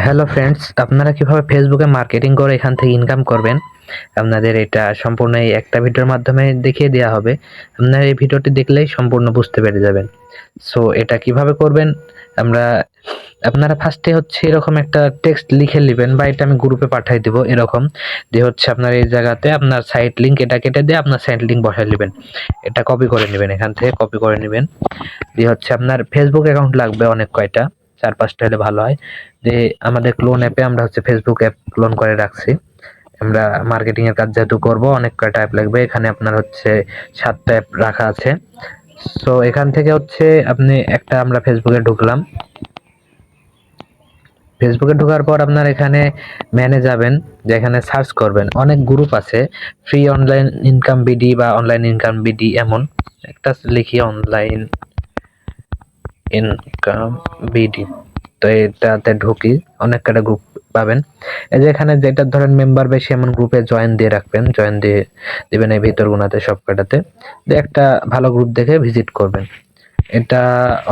Hello friends, আপনারা কিভাবে ফেসবুকে মার্কেটিং করে এখান থেকে ইনকাম করবেন আপনাদের এটা সম্পূর্ণ এই একটা ভিডিওর মাধ্যমে দেখিয়ে দেওয়া হবে। আপনারা এই ভিডিওটি দেখলেই সম্পূর্ণ বুঝতে পেরে যাবেন। সো এটা কিভাবে করবেন, আমরা আপনারা ফার্স্টে হচ্ছে এরকম একটা টেক্সট লিখে নেবেন, বা এটা আমি গ্রুপে পাঠিয়ে দিব। এরকম দিয়ে হচ্ছে আপনার এই জায়গাতে আপনার সাইট লিঙ্ক এটা কেটে দিয়ে আপনার সাইট লিঙ্ক বসায় নেবেন। এটা কপি করে নেবেন, এখান থেকে কপি করে নেবেন। দিয়ে হচ্ছে আপনার ফেসবুক অ্যাকাউন্ট লাগবে অনেক কয়টা, 4-5টা হলে ভালো হয়। যে আমাদের ক্লোন অ্যাপে আমরা হচ্ছে ফেসবুক অ্যাপ ক্লোন করে রাখছি। আমরা মার্কেটিং এর কাজ যেহেতু করব, অনেক কয়টা অ্যাপ লাগবে। এখানে আপনার হচ্ছে 7টা অ্যাপ রাখা আছে। সো এখান থেকে হচ্ছে আপনি একটা আমরা ফেসবুকে ঢুকলাম। ফেসবুকে ঢোকার পর আপনার এখানে ম্যানে যাবেন, যেখানে সার্চ করবেন অনেক গ্রুপ আছে, ফ্রি অনলাইন ইনকাম বিডি বা অনলাইন ইনকাম বিডি, এমন একটা লিখি অনলাইন ইনকাম বিডি। তো এটাতে ঢুকি, অনেক কটা গ্রুপ পাবেন। এই যে এখানে যেটা ধরেন মেম্বার বেশি এমন গ্রুপে জয়েন দিয়ে রাখবেন, জয়েন দিয়ে দিবেন এই ভিতর গুণাতে সব কটাতে। দিয়ে একটা ভালো গ্রুপ দেখে ভিজিট করবেন। এটা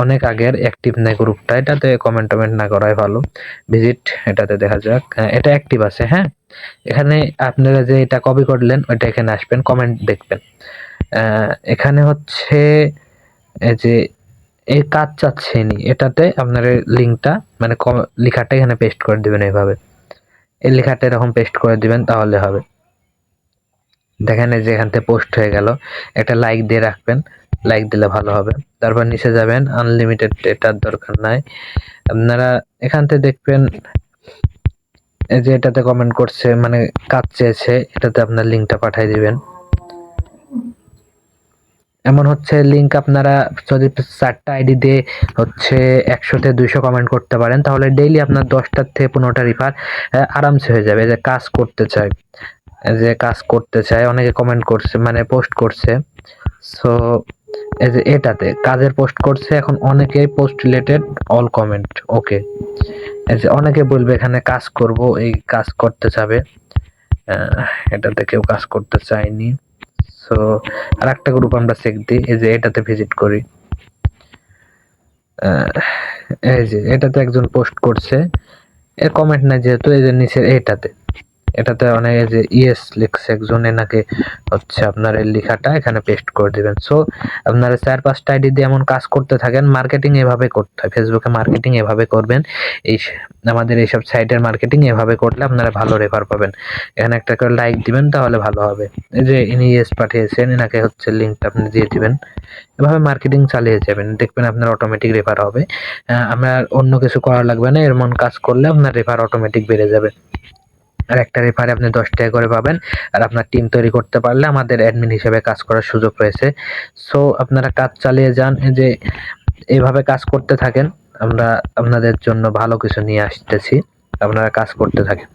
অনেক আগের, অ্যাক্টিভ নাই গ্রুপটা, এটাতে কমেন্ট টমেন্ট না করাই ভালো। ভিজিট এটাতে দেখা যাক। এটা অ্যাক্টিভ আছে। হ্যাঁ, এখানে আপনারা যে এটা কপি করলেন ওইটা এখানে আসবেন, কমেন্ট দেখবেন। এখানে হচ্ছে এই যে এই কাজ চাচ্ছেনি, এটাতে আপনার লিঙ্কটা মানে লেখাটা এখানে পেস্ট করে দিবেন। এইভাবে এই লেখাটা এরকম পেস্ট করে দিবেন, তাহলে হবে। দেখেন এই যে এখান থেকে পোস্ট হয়ে গেল। একটা লাইক দিয়ে রাখবেন, লাইক দিলে ভালো হবে। তারপর নিচে যাবেন, আনলিমিটেড এটার দরকার নাই। আপনারা এখান থেকে দেখবেন এই যে এটাতে কমেন্ট করছে মানে কাজ চেয়েছে, এটাতে আপনার লিঙ্কটা পাঠিয়ে দিবেন। এমন হচ্ছে লিঙ্ক আপনারা যদি 4টা আইডি দিয়ে হচ্ছে 100-200 কমেন্ট করতে পারেন, তাহলে ডেইলি আপনার 10টা থেকে 15টা রিফার আরামসে হয়ে যাবে। যে কাজ করতে চাই, যে কাজ করতে চায় অনেকে কমেন্ট করছে মানে পোস্ট করছে। সো এই যে এটাতে কাজের পোস্ট করছে, এখন অনেকে পোস্ট রিলেটেড অল কমেন্ট ওকে। এই যে অনেকে বলবে এখানে কাজ করব, এই কাজ করতে চাবে। এটাতে কেউ কাজ করতে চায়নি। সো আর একটা গ্রুপ আমরা চেক দিই, এই যে এটাতে ভিজিট করি। এই যে এটাতে একজন পোস্ট করছে, এর কমেন্ট নাই যেহেতু, এই যে নিচে এটাতে অনেক যে ইয়েস লিখছে একজন, এনাকে হচ্ছে আপনার এই লেখাটা এখানে পেস্ট করে দিবেন। সো আপনারা 4-5টা আইডি দিয়ে এমন কাজ করতে থাকেন। মার্কেটিং এভাবে করতে হয়, ফেসবুকে মার্কেটিং এভাবে করবেন। এই আমাদের এইসব সাইটের মার্কেটিং এভাবে করলে আপনারা ভালো রেফার পাবেন। এখানে একটা করে লাইক দিবেন, তাহলে ভালো হবে। এই যে ইনি ইয়েস পাঠিয়েছেন, এনাকে হচ্ছে লিঙ্কটা আপনি দিয়ে দিবেন। এভাবে মার্কেটিং চালিয়ে যাবেন, দেখবেন আপনার অটোমেটিক রেফার হবে। আপনার অন্য কিছু করা লাগবে না, এমন কাজ করলে আপনার রেফার অটোমেটিক বেড়ে যাবে। আর একটা রেফারে আপনি 10 টাকা করে পাবেন। আর আপনার টিম তৈরি করতে পারলে আমাদের অ্যাডমিন হিসেবে কাজ করার সুযোগ রয়েছে। সো আপনারা কাজ চালিয়ে যান, এই যে এইভাবে কাজ করতে থাকেন। আমরা আপনাদের জন্য ভালো কিছু নিয়ে আসতেছি, আপনারা কাজ করতে থাকেন।